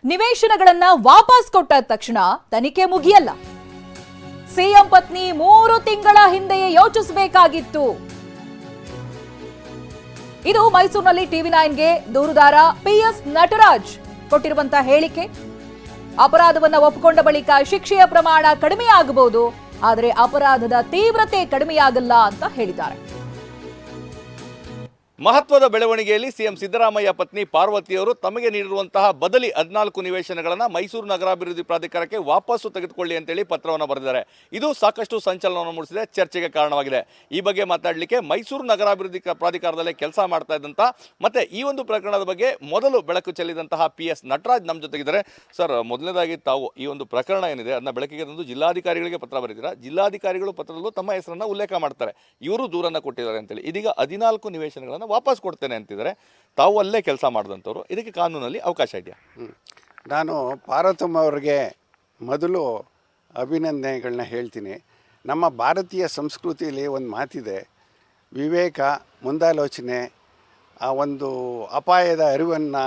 ನಿವೇಶನಗಳನ್ನ ವಾಪಸ್ ಕೊಟ್ಟ ತಕ್ಷಣ ತನಿಖೆ ಮುಗಿಯಲ್ಲ. ಸಿಎಂ ಪತ್ನಿ 3 ತಿಂಗಳ ಹಿಂದೆಯೇ ಯೋಚಿಸಬೇಕಾಗಿತ್ತು. ಇದು ಮೈಸೂರಿನಲ್ಲಿ ಟಿವಿ9ಗೆ ದೂರುದಾರ PS ನಟರಾಜ್ ಕೊಟ್ಟಿರುವಂತಹ ಹೇಳಿಕೆ. ಅಪರಾಧವನ್ನ ಒಪ್ಪಿಕೊಂಡ ಬಳಿಕ ಶಿಕ್ಷೆಯ ಪ್ರಮಾಣ ಕಡಿಮೆಯಾಗಬಹುದು, ಆದರೆ ಅಪರಾಧದ ತೀವ್ರತೆ ಕಡಿಮೆಯಾಗಲ್ಲ ಅಂತ ಹೇಳಿದ್ದಾರೆ. ಮಹತ್ವದ ಬೆಳವಣಿಗೆಯಲ್ಲಿ ಸಿಎಂ ಸಿದ್ದರಾಮಯ್ಯ ಪತ್ನಿ ಪಾರ್ವತಿಯವರು ತಮಗೆ ನೀಡಿರುವಂತಹ ಬದಲಿ 14 ನಿವೇಶನಗಳನ್ನು ಮೈಸೂರು ನಗರಾಭಿವೃದ್ಧಿ ಪ್ರಾಧಿಕಾರಕ್ಕೆ ವಾಪಸ್ಸು ತೆಗೆದುಕೊಳ್ಳಿ ಅಂತೇಳಿ ಪತ್ರವನ್ನು ಬರೆದಿದ್ದಾರೆ. ಇದು ಸಾಕಷ್ಟು ಸಂಚಲನವನ್ನು ಮೂಡಿಸಿದೆ, ಚರ್ಚೆಗೆ ಕಾರಣವಾಗಿದೆ. ಈ ಬಗ್ಗೆ ಮಾತಾಡಲಿಕ್ಕೆ ಮೈಸೂರು ನಗರಾಭಿವೃದ್ಧಿ ಪ್ರಾಧಿಕಾರದಲ್ಲೇ ಕೆಲಸ ಮಾಡ್ತಾ ಇದ್ದಂಥ ಮತ್ತೆ ಈ ಒಂದು ಪ್ರಕರಣದ ಬಗ್ಗೆ ಮೊದಲು ಬೆಳಕು ಚೆಲ್ಲಿದಂತಹ PS ನಟರಾಜ್ ನಮ್ಮ ಜೊತೆಗಿದ್ದಾರೆ. ಸರ್, ಮೊದಲನೇದಾಗಿ ತಾವು ಈ ಒಂದು ಪ್ರಕರಣ ಏನಿದೆ ಅದನ್ನ ಬೆಳಕಿಗೆ ತಂದು ಜಿಲ್ಲಾಧಿಕಾರಿಗಳಿಗೆ ಪತ್ರ ಬರೆದಿದ್ದಾರೆ. ಜಿಲ್ಲಾಧಿಕಾರಿಗಳು ಪತ್ರದಲ್ಲೂ ತಮ್ಮ ಹೆಸರನ್ನು ಉಲ್ಲೇಖ ಮಾಡ್ತಾರೆ, ಇವರು ದೂರನ್ನು ಕೊಟ್ಟಿದ್ದಾರೆ ಅಂತೇಳಿ. ಇದೀಗ 14 ನಿವೇಶನಗಳನ್ನು ವಾಪಸ್ ಕೊಡ್ತೇನೆ ಅಂತಿದ್ದಾರೆ. ತಾವು ಅಲ್ಲೇ ಕೆಲಸ ಮಾಡಿದಂಥವ್ರು, ಇದಕ್ಕೆ ಕಾನೂನಲ್ಲಿ ಅವಕಾಶ ಇದೆಯಾ? ನಾನು ಪಾರ್ವತಮ್ಮ ಅವರಿಗೆ ಮೊದಲು ಅಭಿನಂದನೆಗಳನ್ನ ಹೇಳ್ತೀನಿ. ನಮ್ಮ ಭಾರತೀಯ ಸಂಸ್ಕೃತಿಯಲ್ಲಿ ಒಂದು ಮಾತಿದೆ, ವಿವೇಕ, ಮುಂದಾಲೋಚನೆ, ಆ ಒಂದು ಅಪಾಯದ ಅರಿವನ್ನು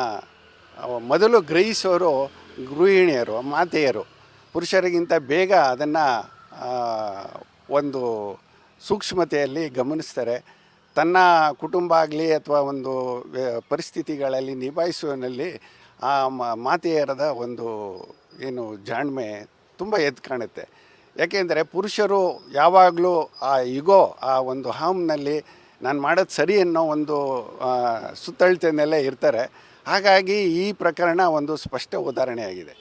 ಮೊದಲು ಗ್ರಹಿಸೋರು ಗೃಹಿಣಿಯರು, ಮಾತೆಯರು. ಪುರುಷರಿಗಿಂತ ಬೇಗ ಅದನ್ನು ಒಂದು ಸೂಕ್ಷ್ಮತೆಯಲ್ಲಿ ಗಮನಿಸ್ತಾರೆ. ತನ್ನ ಕುಟುಂಬ ಆಗಲಿ ಅಥವಾ ಒಂದು ಪರಿಸ್ಥಿತಿಗಳಲ್ಲಿ ನಿಭಾಯಿಸುವಲ್ಲಿ ಆ ಮಾತೆಯರದ ಒಂದು ಏನು ಜಾಣ್ಮೆ ತುಂಬ ಎದ್ದು ಕಾಣುತ್ತೆ. ಯಾಕೆಂದರೆ ಪುರುಷರು ಯಾವಾಗಲೂ ಆ ಇಗೋ, ಆ ಒಂದು ಹಾಮ್ನಲ್ಲಿ ನಾನು ಮಾಡೋದು ಸರಿ ಅನ್ನೋ ಒಂದು ಸುತ್ತಳತೆಯಲ್ಲೇ ಇರ್ತಾರೆ. ಹಾಗಾಗಿ ಈ ಪ್ರಕರಣ ಒಂದು ಸ್ಪಷ್ಟ ಉದಾಹರಣೆಯಾಗಿದೆ.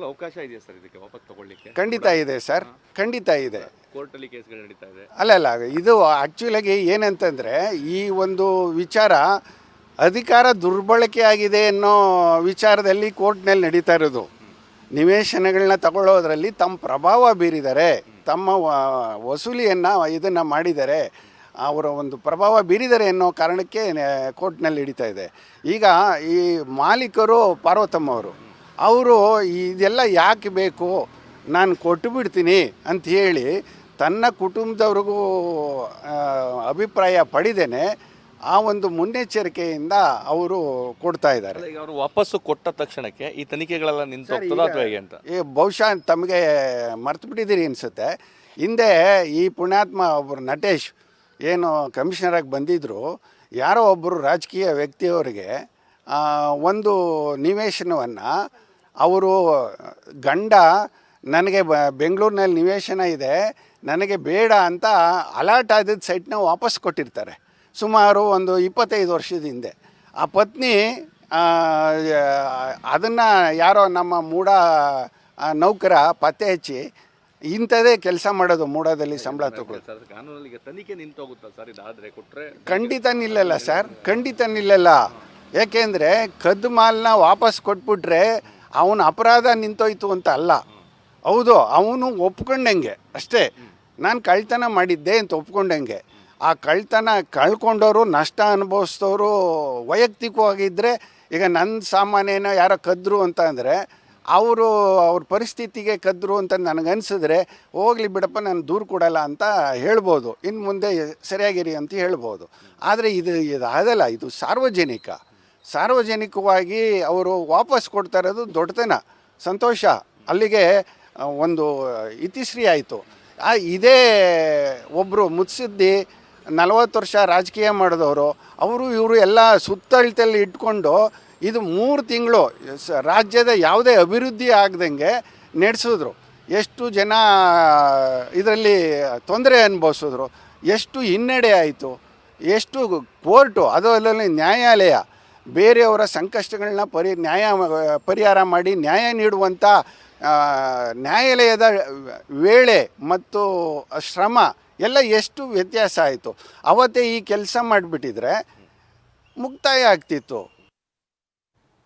ಅವಕಾಶ ಇದೆಯಾ ಸರ್ ಇದಕ್ಕೆ ವಾಪಸ್ ತಗೊಳ್ಳಿಕ್ಕೆ? ಖಂಡಿತ ಇದೆ ಸರ್, ಖಂಡಿತ ಇದೆ. ಕೋರ್ಟಲ್ಲಿ ಕೇಸ್ಗಳು ನಡೀತಾ ಇದೆ. ಅಲ್ಲ, ಇದು ಆ್ಯಕ್ಚುಲಾಗಿ ಏನಂತಂದರೆ ಈ ಒಂದು ವಿಚಾರ ಅಧಿಕಾರ ದುರ್ಬಳಕೆ ಆಗಿದೆ ಅನ್ನೋ ವಿಚಾರದಲ್ಲಿ ಕೋರ್ಟ್ನಲ್ಲಿ ನಡೀತಾ ಇರೋದು. ನಿವೇಶನಗಳನ್ನ ತಗೊಳ್ಳೋದ್ರಲ್ಲಿ ತಮ್ಮ ಪ್ರಭಾವ ಬೀರಿದ್ದಾರೆ, ತಮ್ಮ ವಸೂಲಿಯನ್ನು ಇದನ್ನು ಮಾಡಿದ್ದಾರೆ, ಅವರ ಒಂದು ಪ್ರಭಾವ ಬೀರಿದ್ದಾರೆ ಅನ್ನೋ ಕಾರಣಕ್ಕೆ ಕೋರ್ಟ್ನಲ್ಲಿ ನಡೀತಾ ಇದೆ. ಈಗ ಈ ಮಾಲೀಕರು ಪಾರ್ವತಮ್ಮವರು, ಅವರು ಇದೆಲ್ಲ ಯಾಕೆ ಬೇಕು, ನಾನು ಕೊಟ್ಟು ಬಿಡ್ತೀನಿ ಅಂತ ಹೇಳಿ ತನ್ನ ಕುಟುಂಬದವ್ರಿಗೂ ಅಭಿಪ್ರಾಯ ಪಡೆದೇನೆ ಆ ಒಂದು ಮುನ್ನೆಚ್ಚರಿಕೆಯಿಂದ ಅವರು ಕೊಡ್ತಾ ಇದ್ದಾರೆ. ಈಗ ಅವರು ವಾಪಸ್ಸು ಕೊಟ್ಟ ತಕ್ಷಣಕ್ಕೆ ಈ ತನಿಖೆಗಳೆಲ್ಲ ನಿಂತು ಹೋಗ್ತದಾ ಅಥವಾ ಹೇಗೆ ಅಂತ? ಬಹುಶಃ ತಮಗೆ ಮರ್ತು ಬಿಟ್ಟಿದ್ದೀರಿ ಅನಿಸುತ್ತೆ. ಹಿಂದೆ ಈ ಪುಣ್ಯಾತ್ಮ ಒಬ್ಬರು ನಟೇಶ್ ಏನು ಕಮಿಷನರಾಗಿ ಬಂದಿದ್ದರು, ಯಾರೋ ಒಬ್ಬರು ರಾಜಕೀಯ ವ್ಯಕ್ತಿಯವರಿಗೆ ಒಂದು ನಿವೇಶನವನ್ನು ಅವರು ಗಂಡ ನನಗೆ ಬೆಂಗಳೂರಿನಲ್ಲಿ ನಿವೇಶನ ಇದೆ, ನನಗೆ ಬೇಡ ಅಂತ ಅಲಾಟ್ ಆದಿದ್ದ ಸೈಟ್ನ ವಾಪಸ್ ಕೊಟ್ಟಿರ್ತಾರೆ. ಸುಮಾರು ಒಂದು 25 ವರ್ಷದ ಹಿಂದೆ ಆ ಪತ್ನಿ ಅದನ್ನು ಯಾರೋ ನಮ್ಮ ಮೂಡ ನೌಕರ ಪತ್ತೆ ಹಚ್ಚಿ ಇಂಥದೇ ಕೆಲಸ ಮಾಡೋದು, ಮೂಡದಲ್ಲಿ ಸಂಬಳ ತಗೊಳ್ಳೋದು. ತನಿಖೆ ನಿಂತೋಗುತ್ತಾ ಸರ್ ಇದಾದರೆ? ಕೊಟ್ಟರೆ ಖಂಡಿತ ನಿಲ್ಲಲ್ಲ ಸರ್, ಖಂಡಿತ ನಿಲ್ಲಲ್ಲ. ಯಾಕೆಂದರೆ ಕದ್ದು ಮಾಲನ್ನ ವಾಪಸ್ ಕೊಟ್ಬಿಟ್ರೆ ಅವನ ಅಪರಾಧ ನಿಂತೋಯ್ತು ಅಂತ ಅಲ್ಲ. ಹೌದು, ಅವನು ಒಪ್ಕೊಂಡಂಗೆ ಅಷ್ಟೇ, ನಾನು ಕಳ್ತನ ಮಾಡಿದ್ದೆ ಅಂತ ಒಪ್ಕೊಂಡಂಗೆ. ಆ ಕಳ್ತನ ಕಳ್ಕೊಂಡವರು, ನಷ್ಟ ಅನುಭವಿಸಿದವರು ವೈಯಕ್ತಿಕವಾಗಿದ್ದರೆ, ಈಗ ನನ್ನ ಸಾಮಾನ್ಯನ ಯಾರೋ ಕದ್ರು ಅಂತ ಅಂದರೆ ಅವ್ರ ಪರಿಸ್ಥಿತಿಗೆ ಕದ್ರು ಅಂತ ನನಗನ್ಸಿದ್ರೆ ಹೋಗಲಿ ಬಿಡಪ್ಪ, ನಾನು ದೂರು ಕೊಡಲ್ಲ ಅಂತ ಹೇಳ್ಬೋದು, ಇನ್ನು ಮುಂದೆ ಸರಿಯಾಗಿರಿ ಅಂತ ಹೇಳ್ಬೋದು. ಆದರೆ ಇದು ಅದಲ್ಲ, ಇದು ಸಾರ್ವಜನಿಕವಾಗಿ ಅವರು ವಾಪಸ್ ಕೊಡ್ತಾ ಇರೋದು ದೊಡ್ಡತನ, ಸಂತೋಷ. ಅಲ್ಲಿಗೆ ಒಂದು ಇತಿಶ್ರೀ ಆಯಿತು. ಇದೇ ಒಬ್ಬರು ಮುತ್ಸಿದ್ದಿ 40 ವರ್ಷ ರಾಜಕೀಯ ಮಾಡಿದವರು, ಇವರು ಎಲ್ಲ ಸುತ್ತಳತೆಯಲ್ಲಿ ಇಟ್ಕೊಂಡು ಇದು 3 ತಿಂಗಳು ರಾಜ್ಯದ ಯಾವುದೇ ಅಭಿವೃದ್ಧಿ ಆಗದಂಗೆ ನಡೆಸಿದ್ರು. ಎಷ್ಟು ಜನ ಇದರಲ್ಲಿ ತೊಂದರೆ ಅನುಭವಿಸಿದ್ರು, ಎಷ್ಟು ಹಿನ್ನಡೆ ಆಯಿತು, ಎಷ್ಟು ಕೋರ್ಟು, ಅದು ಅಲ್ಲಲ್ಲಿ ನ್ಯಾಯಾಲಯ ಬೇರೆಯವರ ಸಂಕಷ್ಟಗಳನ್ನ ಪರಿಹಾರ ಮಾಡಿ ನ್ಯಾಯ ನೀಡುವಂಥ ನ್ಯಾಯಾಲಯದ ವೇಳೆ ಮತ್ತು ಶ್ರಮ ಎಲ್ಲ ಎಷ್ಟು ವ್ಯತ್ಯಾಸ ಆಯಿತು. ಅವತ್ತೇ ಈ ಕೆಲಸ ಮಾಡಿಬಿಟ್ಟಿದ್ರೆ ಮುಕ್ತಾಯ ಆಗ್ತಿತ್ತು.